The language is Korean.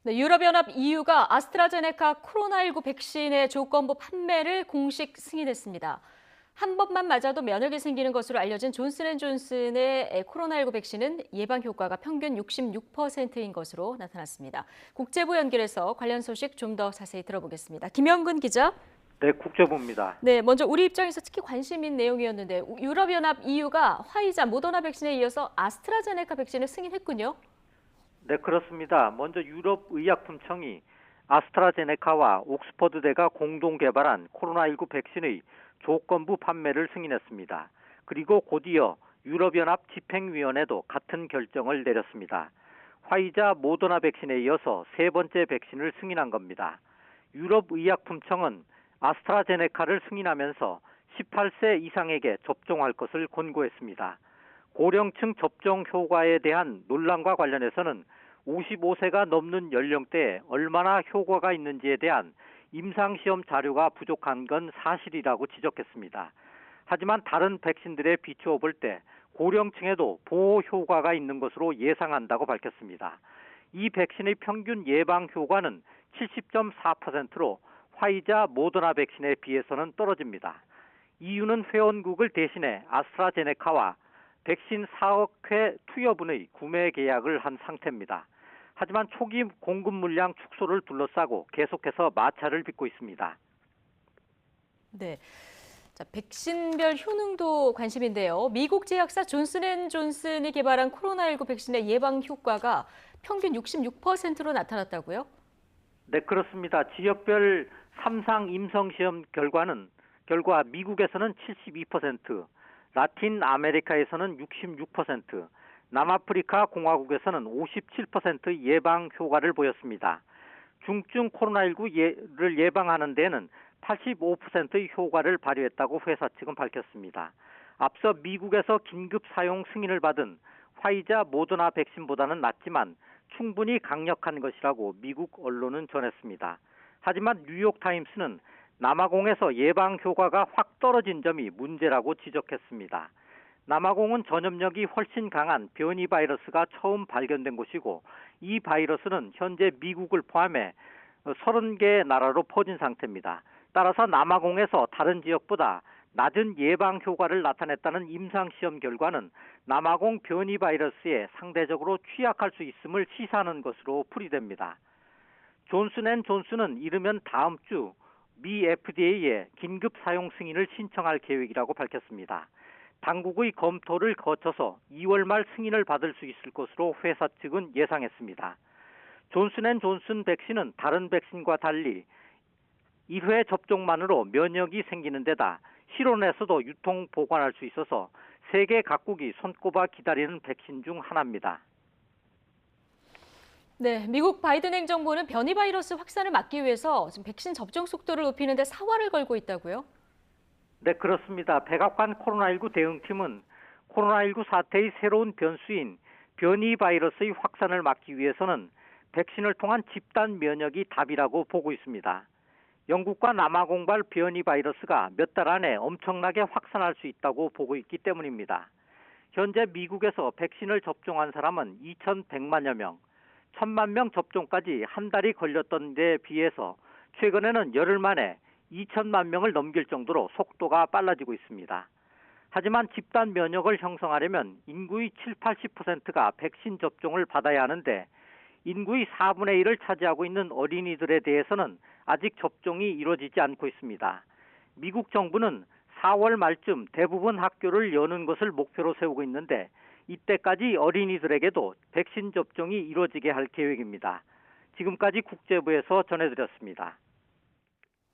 네, 유럽연합 EU가 아스트라제네카 코로나19 백신의 조건부 판매를 공식 승인했습니다. 한 번만 맞아도 면역이 생기는 것으로 알려진 존슨앤존슨의 코로나19 백신은 예방 효과가 평균 66%인 것으로 나타났습니다. 국제부 연결해서 관련 소식 좀 더 자세히 들어보겠습니다. 김영근 기자. 네, 국제부입니다. 네, 먼저 우리 입장에서 특히 관심인 내용이었는데 유럽연합 EU가 화이자, 모더나 백신에 이어서 아스트라제네카 백신을 승인했군요. 네, 그렇습니다. 먼저 유럽의약품청이 아스트라제네카와 옥스퍼드대가 공동 개발한 코로나19 백신의 조건부 판매를 승인했습니다. 그리고 곧이어 유럽연합 집행위원회도 같은 결정을 내렸습니다. 화이자, 모더나 백신에 이어서 세 번째 백신을 승인한 겁니다. 유럽의약품청은 아스트라제네카를 승인하면서 18세 이상에게 접종할 것을 권고했습니다. 고령층 접종 효과에 대한 논란과 관련해서는 55세가 넘는 연령대에 얼마나 효과가 있는지에 대한 임상시험 자료가 부족한 건 사실이라고 지적했습니다. 하지만 다른 백신들에 비추어 볼 때 고령층에도 보호 효과가 있는 것으로 예상한다고 밝혔습니다. 이 백신의 평균 예방 효과는 70.4%로 화이자, 모더나 백신에 비해서는 떨어집니다. EU는 회원국을 대신해 아스트라제네카와 백신 4억 회 투여분의 구매 계약을 한 상태입니다. 하지만 초기 공급 물량 축소를 둘러싸고 계속해서 마찰을 빚고 있습니다. 네. 자, 백신별 효능도 관심인데요. 미국 제약사 존슨앤존슨이 개발한 코로나19 백신의 예방 효과가 평균 66%로 나타났다고요? 네, 그렇습니다. 지역별 3상 임상시험 결과 미국에서는 72%, 라틴 아메리카에서는 66%, 남아프리카 공화국에서는 57% 예방 효과를 보였습니다. 중증 코로나19를 예방하는 데에는 85%의 효과를 발휘했다고 회사 측은 밝혔습니다. 앞서 미국에서 긴급 사용 승인을 받은 화이자, 모더나 백신보다는 낫지만 충분히 강력한 것이라고 미국 언론은 전했습니다. 하지만 뉴욕타임스는 남아공에서 예방 효과가 확 떨어진 점이 문제라고 지적했습니다. 남아공은 전염력이 훨씬 강한 변이 바이러스가 처음 발견된 곳이고 이 바이러스는 현재 미국을 포함해 30개 나라로 퍼진 상태입니다. 따라서 남아공에서 다른 지역보다 낮은 예방 효과를 나타냈다는 임상시험 결과는 남아공 변이 바이러스에 상대적으로 취약할 수 있음을 시사하는 것으로 풀이됩니다. 존슨앤존슨은 이르면 다음 주 미 FDA에 긴급 사용 승인을 신청할 계획이라고 밝혔습니다. 당국의 검토를 거쳐서 2월 말 승인을 받을 수 있을 것으로 회사 측은 예상했습니다. 존슨앤존슨 백신은 다른 백신과 달리 1회 접종만으로 면역이 생기는 데다 실온에서도 유통 보관할 수 있어서 세계 각국이 손꼽아 기다리는 백신 중 하나입니다. 네, 미국 바이든 행정부는 변이 바이러스 확산을 막기 위해서 지금 백신 접종 속도를 높이는 데 사활을 걸고 있다고요? 네, 그렇습니다. 백악관 코로나19 대응팀은 코로나19 사태의 새로운 변수인 변이 바이러스의 확산을 막기 위해서는 백신을 통한 집단 면역이 답이라고 보고 있습니다. 영국과 남아공발 변이 바이러스가 몇 달 안에 엄청나게 확산할 수 있다고 보고 있기 때문입니다. 현재 미국에서 백신을 접종한 사람은 2,100만여 명, 1,000만 명 접종까지 한 달이 걸렸던 데 비해서 최근에는 열흘 만에 2천만 명을 넘길 정도로 속도가 빨라지고 있습니다. 하지만 집단 면역을 형성하려면 인구의 7, 80%가 백신 접종을 받아야 하는데 인구의 4분의 1을 차지하고 있는 어린이들에 대해서는 아직 접종이 이루어지지 않고 있습니다. 미국 정부는 4월 말쯤 대부분 학교를 여는 것을 목표로 세우고 있는데 이때까지 어린이들에게도 백신 접종이 이루어지게 할 계획입니다. 지금까지 국제부에서 전해드렸습니다.